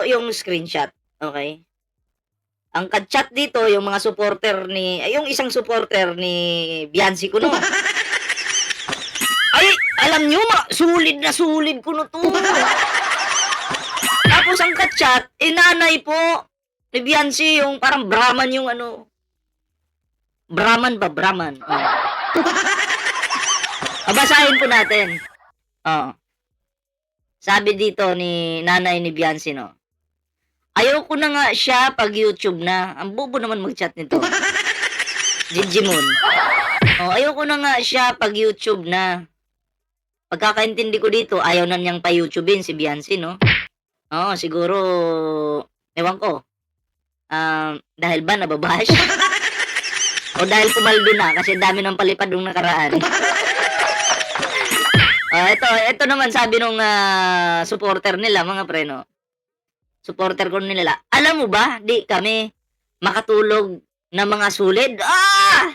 yung screenshot, okay? Ang ka-chat dito yung mga supporter ni yung isang supporter ni Biancy ko 'no. Ay, alam niyo sulit na sulit ko na 'to. Tapos ang ka-chat, nanay po ni Biancy yung parang Brahman yung ano, Brahman ba? Brahman, oh. Basahin po natin. Oo. Sabi dito ni nanay ni Biancy 'no, "Ayoko na nga siya 'pag YouTube na." Ang bobo naman mag-chat nito. Jijimon. Oh, "Ayoko na nga siya 'pag YouTube na." Pagkakaintindi ko dito ayaw na niyang pa-YouTubein si Biancy 'no? Oo, siguro ewan ko, dahil ba nababash? O dahil pumaldo na kasi ang dami ng palipad nung nakaraan. Ito naman sabi nung, supporter nila mga pre 'no, supporter ko nila, "Alam mo ba, di kami makatulog ng mga sulid." Ah!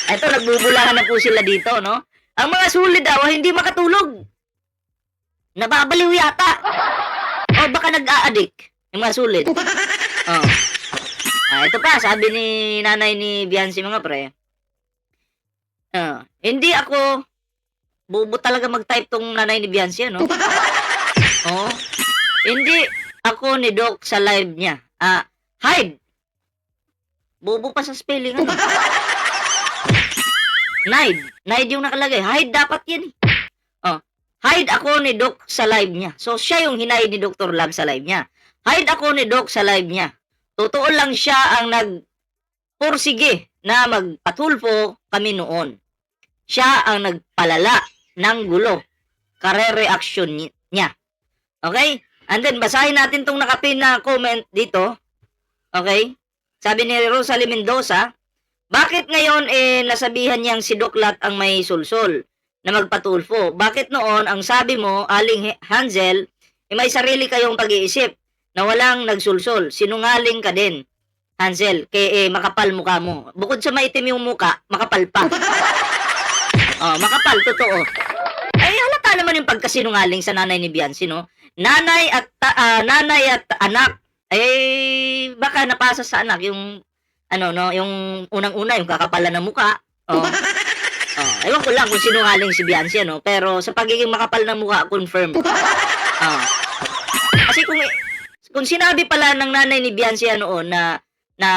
Eto nagbubulahan na po sila dito 'no. Ang mga sulid daw ay hindi makatulog. Nababaliw yata. O baka nag-a-addict yung mga sulid. Oh. Ito pa sabi ni nanay ni Biancy mga pre, "Hindi ako." Bobo talaga mag-type 'tong nanay ni Biancy ano. Oh, "Hindi ako ni Doc sa live niya." Hide. Bobo pa sa spelling ano. Nide yung nakalagay. Hide dapat yan, eh. Oh, "Hide ako ni Doc sa live niya." So, siya yung hinide ni Dr. Love sa live niya. "Hide ako ni Doc sa live niya. Totoo lang siya ang nagpursige na magpatulfo kami noon. Siya ang nagpalala ng gulo. Kare-reaction niya." Okay? And then, basahin natin tong nakapin na comment dito. Okay? Sabi ni Rosalie Mendoza, "Bakit ngayon nasabihan niyang si Doc Lat ang may sulsol na magpatulfo? Bakit noon ang sabi mo, Aling Hansel, may sarili kayong pag-iisip na walang nagsulsol? Sinungaling ka din, Hansel, makapal mukha mo. Bukod sa maitim yung muka, makapal pa." Makapal, totoo. Halata naman yung pagkasinungaling sa nanay ni Biancy, no? Nanay at anak, baka napasa sa anak yung ano no, yung unang-una yung kakapalan ng mukha. Ewan ko lang kung sinungaling si Biancy ano, pero sa pagiging makapal ng mukha, confirm. Kasi kung sinabi pala ng nanay ni Biancy noon na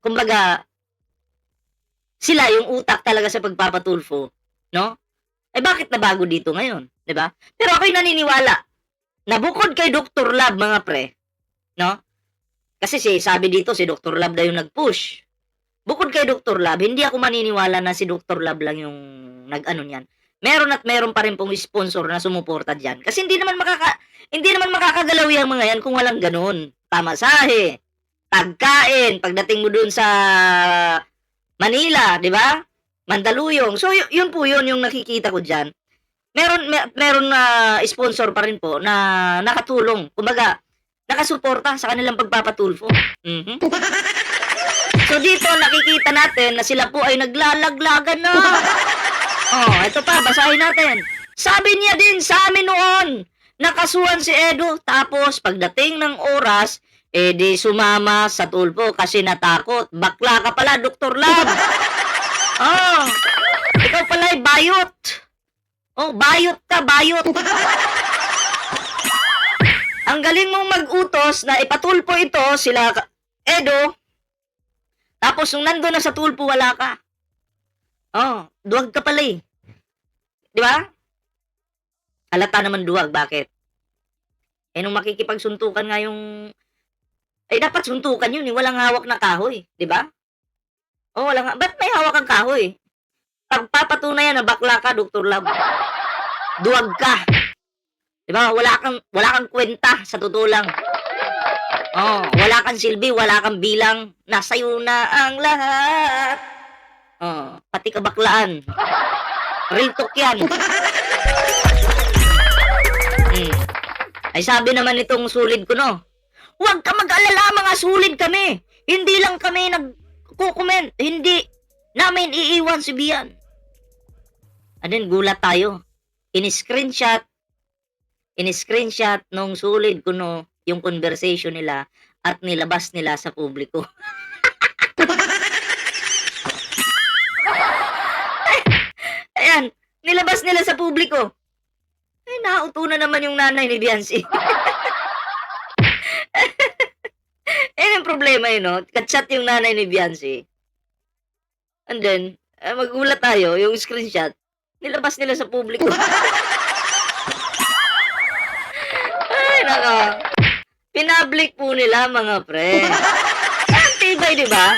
kumbaga sila yung utak talaga sa pagpapatulfo, no? Bakit nabago dito ngayon, 'di ba? Pero ako'y naniniwala na bukod kay Dr. Love mga pre, no? Kasi sabi dito si Dr. Love daw yung nag-push. Bukod kay Dr. Love, hindi ako maniniwala na si Dr. Love lang yung nag-ano niyan. Meron pa rin pong sponsor na sumuporta diyan. Kasi hindi naman makakagalaw yung mga yan kung walang ganun. Pamasahe, pagkain, pagdating mo dun sa Manila, 'di ba? Mandaluyong. So yun po yun yung nakikita ko diyan. Meron na sponsor pa rin po na nakatulong. Kumbaga, nakasuporta sa kanilang pagpapatulfo. So dito nakikita natin na sila po ay naglalaglagan na. Ito pa, basahin natin. Sabi niya din sa amin noon, nakasuhan si Edo, tapos pagdating ng oras, di sumama sa tulpo kasi natakot. Bakla ka pala, Dr. Love. Ikaw pala ay bayot. Bayot ka, bayot. Ang galing mong mag-utos na ipatulpo ito sila Edo, tapos nung nandun na sa tulpo, wala ka. Duwag ka pala eh. Di ba? Halata naman duwag. Bakit? Nung makikipagsuntukan nga yung... dapat suntukan yun eh. Walang hawak na kahoy. Di ba? Ba't may hawak ang kahoy? Pagpapatunayan na bakla ka, Dr. Love. Duwag ka. Di ba? Wala kang kwenta sa totoo lang. Wala kang silbi, wala kang bilang. Nasa'yo na ang lahat. Pati kabaklaan. Real talk yan. Ay sabi naman itong sulid ko, no? Huwag ka mag-alala, mga sulid kami. Hindi lang kami nag-comment. Hindi namin iiwan si Bian. And then gulat tayo. In-screenshot in-screenshot nung sulid ko no, yung conversation nila at nilabas nila sa publiko. Ayan, nilabas nila sa publiko. Eh, nauto na naman yung nanay ni Biancy. Ayan ang problema yun, no? Katchat yung nanay ni Biancy. And then, magulat tayo, yung screenshot, nilabas nila sa publiko. Ay, nako. Pinablik po nila, mga pre. Ang tibay, di ba?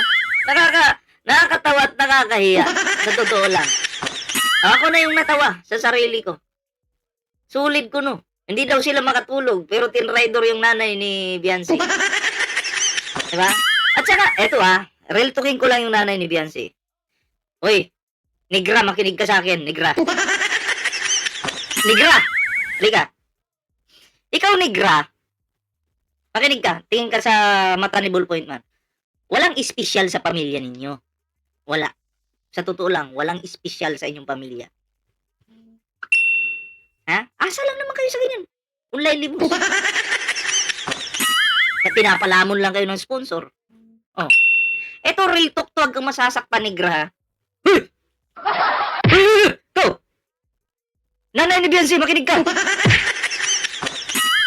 Nakakatawa at nakakahiya. Sa totoo lang. Ako na yung natawa sa sarili ko. Sulit ko, no. Hindi daw sila makatulog, pero tinrider yung nanay ni Biancy. Diba? At saka, eto real talking ko lang yung nanay ni Biancy. Hoy, Negra, makinig ka sa akin, Negra. Negra! Halika. Ikaw, Negra, makinig ka, tingin ka sa mata ni Ballpoint Man. Walang espesyal sa pamilya ninyo. Wala. Sa totoo lang, walang espesyal sa inyong pamilya. Ha? Asa lang naman kayo sa ganyan. Online limos. Na pinapalamon lang kayo ng sponsor. Oh. Eto, real talk to, huwag kang masasakpan, Negra, ha? Ito! Nanay ni Biancy, makinig ka!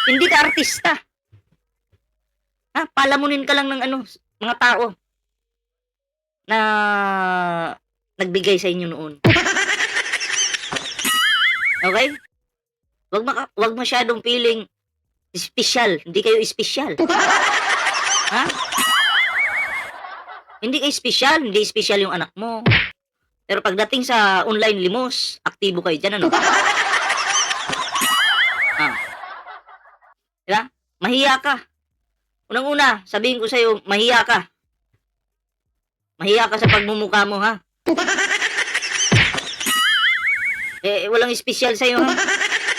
Hindi ka artista. Ha? Palamunin ka lang ng mga tao na nagbigay sa inyo noon. Okay? Wag masyadong feeling special. Hindi kayo special. Ha? Hindi kayo special. Hindi special yung anak mo. Pero pagdating sa online limos, aktibo kayo dyan, ano? Diba? Mahiya ka. Unang-una, sabihin ko sa'yo, mahiya ka. Mahiya ka sa pagmumukha mo, ha? Walang espesyal sa'yo, ha?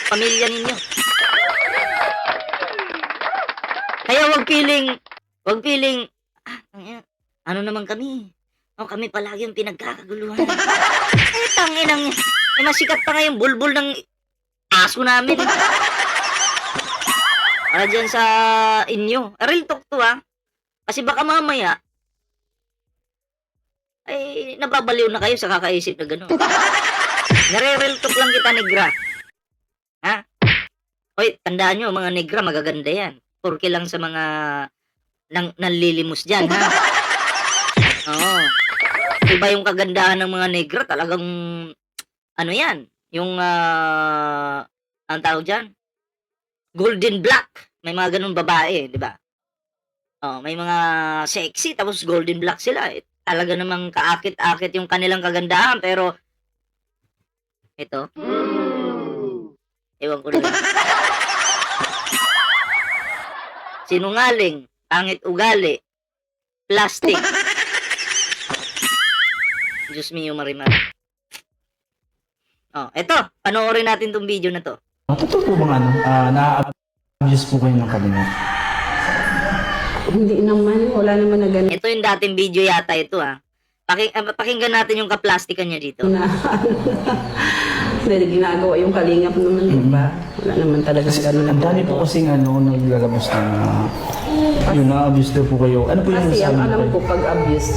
Pamilya ninyo. Kaya wag feeling, ano naman kami? Kami palagi yung pinagkakaguluhan. Tanginang, masikat pa nga yung bulbul ng aso namin. Para dyan sa inyo. Real talk to, ha? Kasi baka mamaya, ay nababaliw na kayo sa kakaisip na gano'n. Nare-real talk lang kita, Negra. Ha? Hoy, tandaan nyo, mga Negra, magaganda yan. Porke lang sa mga nanlilimos dyan, ha? Oo. Iba yung kagandahan ng mga Negra, talagang, yan, yung, ang tawag dyan? Golden black. May mga ganun babae, di ba? May mga sexy, tapos golden black sila. Talaga namang kaakit-akit yung kanilang kagandahan, pero ito, ewan ko na lang. Sinungaling, pangit ugali, plastic. Diyos mio, Marimar. Ito, panoorin natin tong video na to. Totoo po bang na-abuse po kayo ng kabinet? Hindi naman, wala naman na ganun Ito yung dating video yata ito, ha. Pakinggan natin yung kaplastikan niya dito. na dahil ginagawa yung kalingap naman, di ba? Wala naman talaga ganun na Ang dami po kasing naglalabas na yun, na-abuse daw po kayo. Ano po yung Kasi ang nasabi alam ko pag abuse,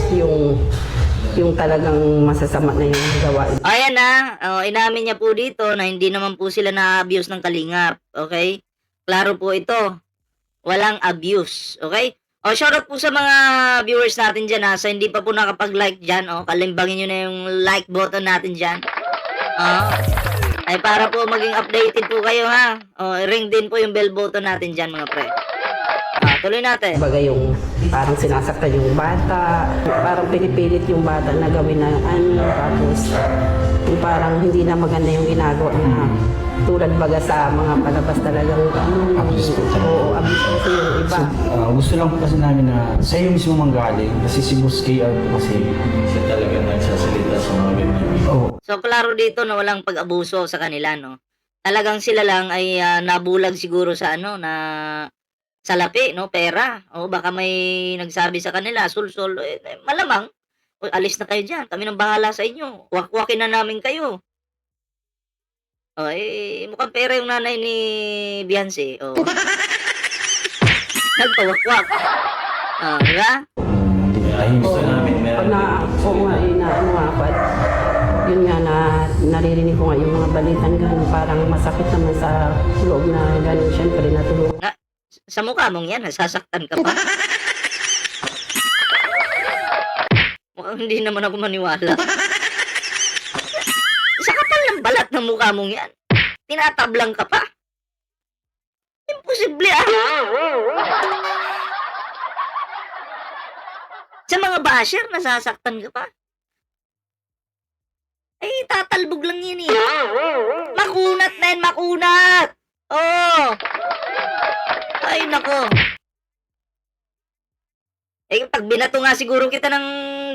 yung talagang masasama na yung gawain. Ayan na, inamin niya po dito na hindi naman po sila na-abuse ng kalingap. Okay? Klaro po ito. Walang abuse. Okay? Shoutout po sa mga viewers natin dyan, sa hindi pa po nakapag-like dyan. Kalimbangin nyo na yung like button natin dyan. Ay para po maging updated po kayo, ha. Ring din po yung bell button natin dyan, mga pre. Tuloy natin. Baga yung parang sinasaktan yung bata, parang pinipilit yung bata na gawin na tapos yung parang hindi na maganda yung ginagawa na tulad baga sa mga palabas talagang Abuse po talaga. Oo, abuse kasi yung iba. Gusto lang po kasi namin na sa iyo mismo manggaling kasi si Boss KR po kasi Siya talaga nagsasalita sa mga ganyan. So, klaro dito na walang pag-abuso sa kanila, no? Talagang sila lang ay nabulag siguro sa salapi, no? Pera. Baka may nagsabi sa kanila, sulsol. Malamang, alis na kayo dyan. Kami nang bahala sa inyo. Wakwakin na namin kayo. Oh, mukhang pera yung nanay ni Beyonce, oh. Nagpawakwak. Oh, di ba? Kaya gusto namin meron Oo nga, na ano nga ako. At yun nga na naririnig ko nga yung mga balitan ganun. Parang masakit naman sa loob na ganun. Siyempre natulungan. Sa mukha mong yan, nasasaktan ka pa. Mukhang hindi naman ako maniwala. Sa kapal ng balat ng mukha mong yan. Tinatablang ka pa. Imposible ah. Sa mga basher, nasasaktan ka pa. Ay, tatalbog lang yan eh. Makunat na yan, makunat. Oh. Ay, nako. Eh, pag binato nga siguro kita ng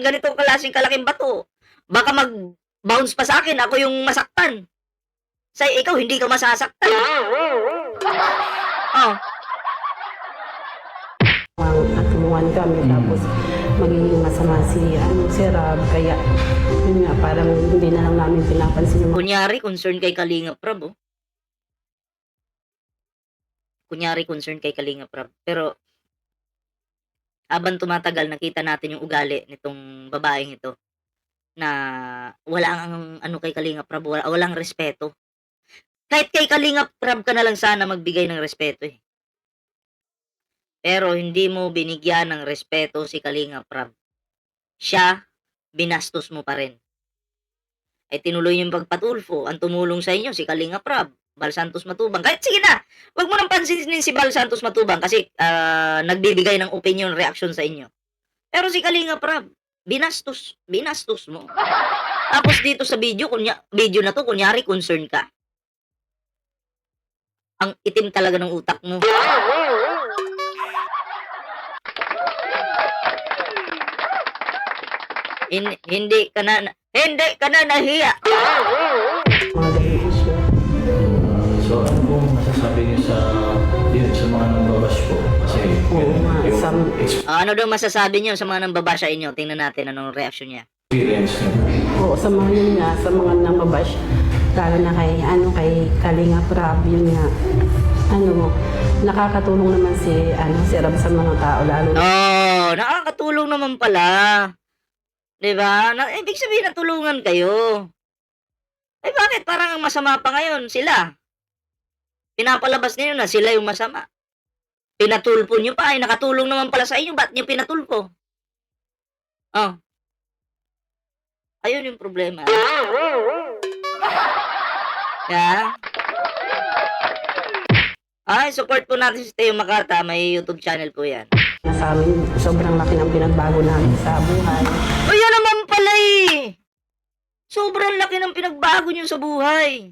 ganitong klaseng kalaking bato, baka mag-bounce pa sa akin, ako yung masaktan. Ikaw, hindi ka masasaktan. Oh. Natulungan kami tapos magiging masama si Rob. Kaya yun nga, parang hindi na lang namin pinapansin yung Kunyari, concern kay Kalinga Prab, oh. Kunyari, concern kay Kalinga Prab. Pero, habang tumatagal, nakita natin yung ugali nitong babaeng ito na walang ano kay Kalinga Prab, walang respeto. Kahit kay Kalinga Prab ka na lang sana magbigay ng respeto eh. Pero hindi mo binigyan ng respeto si Kalinga Prab. Siya, binastos mo pa rin. Ay tinuloy yung pagpatulfo. Ang tumulong sa inyo si Kalinga Prab, Bal Santos Matubang. Kahit sige na, wag mo nang pansinin si Bal Santos Matubang kasi nagbibigay ng opinion, reaction sa inyo. Pero si Kalinga Prab, binastos mo. Tapos dito sa video na to, kunyari concern ka. Ang itim talaga ng utak mo. Hindi ka na nahiya. mga ganung issue. So, ano pong masasabi niyo sa mga nambabash po? Kasi, Oo nga, yung Ano daw masasabi niyo sa mga nambabash sa inyo? Tingnan natin anong reaction niya. experience niyo. Oo, sa mga yun nga, sa mga namabash, lalo na kay Kalinga Prab, yun nga, nakakatulong naman si Rob sa mga tao, lalo na Nakakatulong naman pala. 'Di ba? Ibig sabihin natulungan kayo. Eh bakit parang ang masama pa ngayon sila? Pinapalabas niyo na sila yung masama. Pinatulpo niyo pa, ay nakatulong naman pala sa inyo, ba't niyo pinatulpo? Oh. Ayun yung problema. Yeah. Ay, support po natin si Teo Makata. May YouTube channel po yan. sa amin, sobrang laki ng pinagbago namin sa buhay. O yan naman pala eh. Sobrang laki ng pinagbago niyo sa buhay.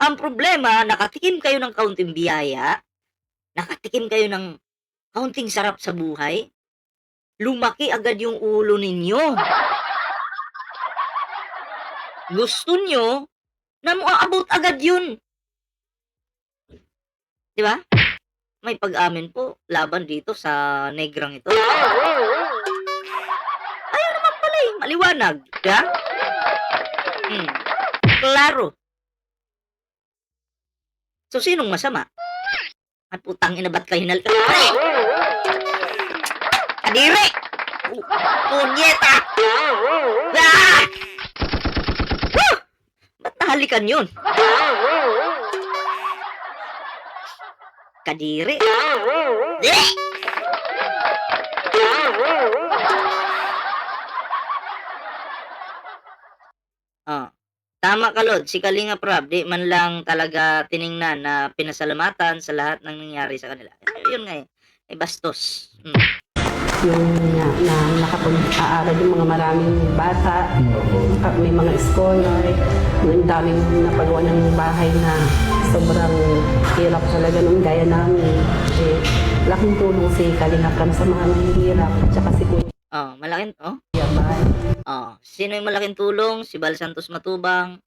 Ang problema, nakatikim kayo ng kaunting biyaya, nakatikim kayo ng kaunting sarap sa buhay, lumaki agad yung ulo ninyo. Gusto nyo na maaabot agad yun. Di ba? May pag-amin po laban dito sa negrang ito. Ayaw naman pala eh, maliwanag. Di ba? Klaro. So, sinong masama? At putang ina, ba't kayo hinal... Kadiri! Punyeta! Ah! Woo! Ba't nahalikan yun? Kadiri! Diri! Oh. Tama ka, Lord. Si Kalinga Prab, di man lang talaga tiningnan na pinasalamatan sa lahat ng nangyari sa kanila. Yun nga eh. Ay bastos. Yung na nakapag-aaral yung mga maraming bata, may mga scholar, ang daming napagawa ng bahay na sobrang hirap talaga nung gaya namin. Laking tulong si Kalinga Prab sa mga mahihirap, at saka si Kuya Oh, malaking, Bay. sino yung malaking tulong? Si Bal Santos Matubang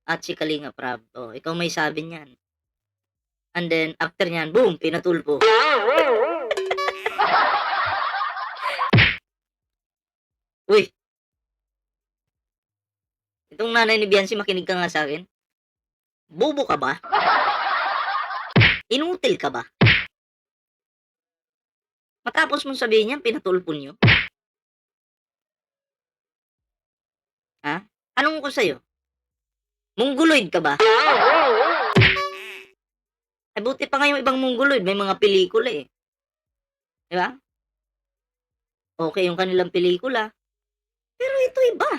at si Kalinga Prab. Oh, ikaw may sabi niyan. And then, after niyan, boom, pinatulpo. Uy! Itong nanay ni Biancy, makinig ka nga sa akin. Bobo ka ba? Inutil ka ba? Matapos mong sabihin yan, pinatulpon nyo? Ha? Anong ko sa'yo? Mongoloid ka ba? Ay, buti pa nga yung ibang mongoloid, may mga pelikula eh. Di ba? Okay yung kanilang pelikula. Pero ito iba.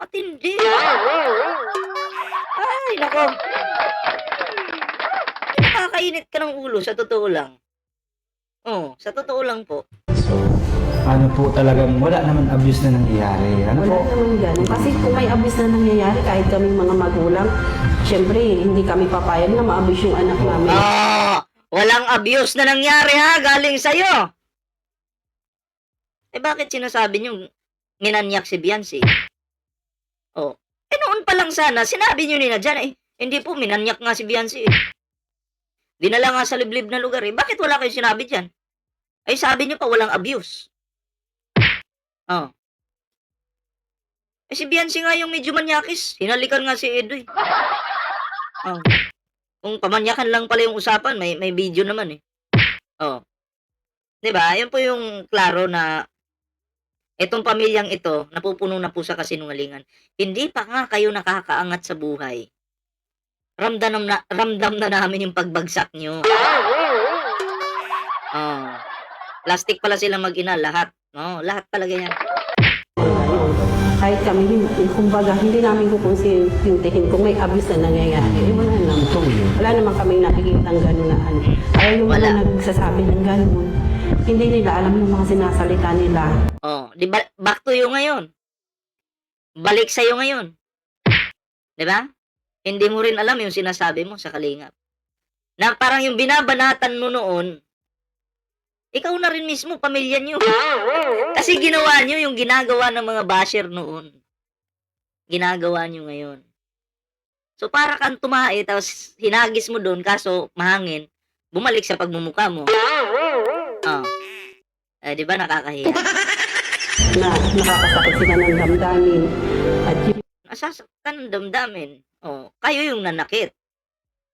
Matindi. Ay, nako. Nakakainit ka ng ulo, sa totoo lang. Oh, sa totoo lang po. So, ano po talagang wala naman abuse na nangyayari. Ano Wala po? naman ganun. Kasi kung may abuse na nangyayari, kahit kaming mga magulang, syempre, hindi kami papayag na ma-abuse yung anak namin. Walang abuse na nangyari ha, galing sa'yo. Eh bakit sinasabi nyo minanyak si Beyonce? Oh, eh noon pa lang sana, sinabi nyo nila dyan, hindi po, minanyak nga si Beyonce. Dinala nga sa liblib na lugar eh. Bakit wala kayo sinabi dyan? Ay sabi nyo pa, walang abuse. Oh. Eh si Beyonce nga yung medyo manyakis. Hinalikan nga si Edo eh. Oh. Kung pamanyakan lang pala yung usapan, may video naman eh. Oh. 'Di ba? Yan po yung klaro na itong pamilyang ito, napupuno na po sa kasinungalingan. Hindi pa nga kayo nakakaangat sa buhay. Ramdam na namin yung pagbagsak nyo. Oh. Plastic pala sila mag-ina, lahat. No, lahat talaga yan. Kahit kami, kumbaga, hindi namin kukonsintihin kung may abuse na nangyayari. Wala naman. Wala naman kaming nakikita ng gano'n na ano. Ay, yung Wala. mga nagsasabi ng gano'n, hindi nila alam yung mga sinasalita nila. Oh, di ba, back to you ngayon. Balik sa'yo ngayon. Di ba? Hindi mo rin alam yung sinasabi mo sa kalingap. Na parang yung binabanatan mo noon, ikaw na rin mismo, pamilya nyo. Kasi ginawa nyo yung ginagawa ng mga basher noon. Ginagawa nyo ngayon. So para kang tumae, tapos hinagis mo doon, kaso mahangin, bumalik sa pagmumukha mo. Oh. Eh, di ba nakakahiya? Na nakakasakit sila ng damdamin. At Nasasaktan ng damdamin. Oh, kayo yung nanakit.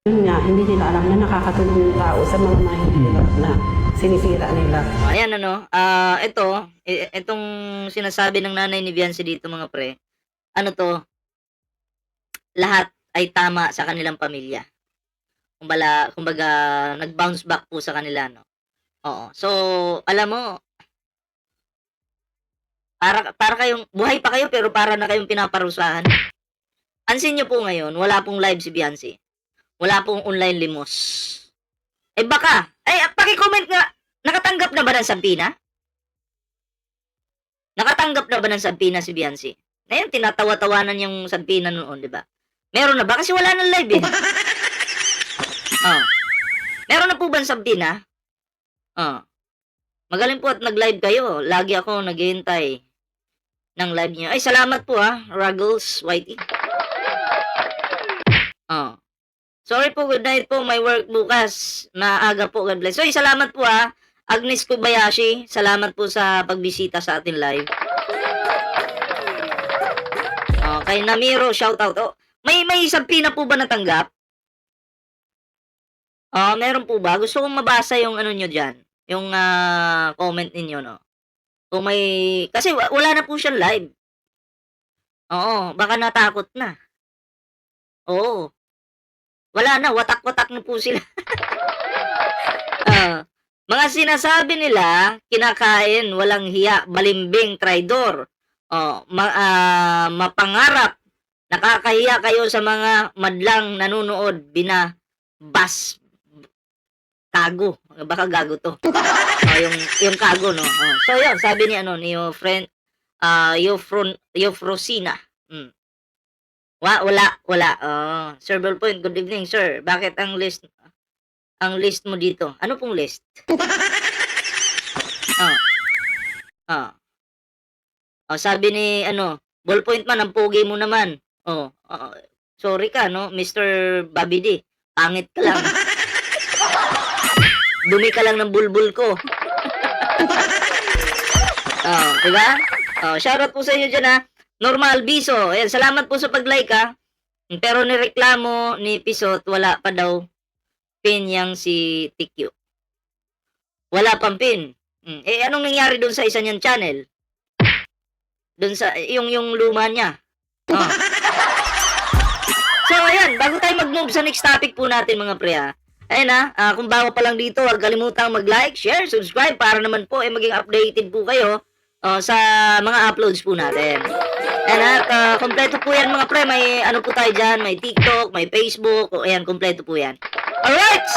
yun nga, hindi nila alam na nakakatulong yung tao sa mga mahihirap na sinisira nila. Ayan ano, itong sinasabi ng nanay ni Beyonce dito mga pre, ano to, lahat ay tama sa kanilang pamilya. Kumbaga nag-bounce back po sa kanila, no? Oo. So, alam mo, para kayong, buhay pa kayo pero para na kayong pinaparusahan. Ansin nyo po ngayon, wala pong live si Beyonce. Wala pong online limos. Eh baka, paki-comment nga, nakatanggap na ba ng sampina? Nakatanggap na ba ng sampina si Beyonce? Ngayon, tinatawa-tawanan yung sampina noon, di ba? Meron na ba? Kasi wala nang live eh. Oh. Meron na po ba ng sampina? Oh. Magaling po at nag-live kayo. Lagi ako naghihintay ng live niyo. Ay, salamat po Ruggles Whitey. Oh. Sorry po, good night po. May work bukas. Maaga po, God bless. So, salamat po Agnes Kobayashi, salamat po sa pagbisita sa ating live. Kay Namiro, shout out. Oh, may sampina po ba natanggap? Meron po ba? Gusto kong mabasa yung ano nyo dyan. Yung comment ninyo, no? Kung may... Kasi wala na po siyang live. Oo, baka natakot na. Oo. Wala na, watak-watak na po sila. Mga sinasabi nila, kinakain, walang hiya, balimbing, traidor. Mapangarap, nakakahiya kayo sa mga madlang nanonood, binabas, kago. Baka gago to. Yung kago, no? So, yun, sabi ni your friend, Euphrosina. Wala. Sir Ballpoint, good evening, sir. Bakit ang list mo dito? Ano pong list? Sabi ni Ballpoint man, ang pogi mo naman. Sorry ka, no? Mr. Bobby D. Pangit ka lang. Dumi ka lang ng bulbul ko. Diba? Shoutout po sa inyo dyan Normal Biso. Ayan, salamat po sa pag-like Pero nireklamo ni Pisot, wala pa daw pin yang si TQ. Wala pang pin. Anong nangyari doon sa isa niyang channel? Doon sa, yung luma niya. Oh. So, ayan, bago tayo mag-move sa next topic po natin mga pre, Ayan kung bago pa lang dito, huwag kalimutang mag-like, share, subscribe para naman po maging updated po kayo sa mga uploads po natin. Ayan kompleto po yan mga pre, may ano po tayo dyan, may TikTok, may Facebook, ayan, kompleto po yan. Alright!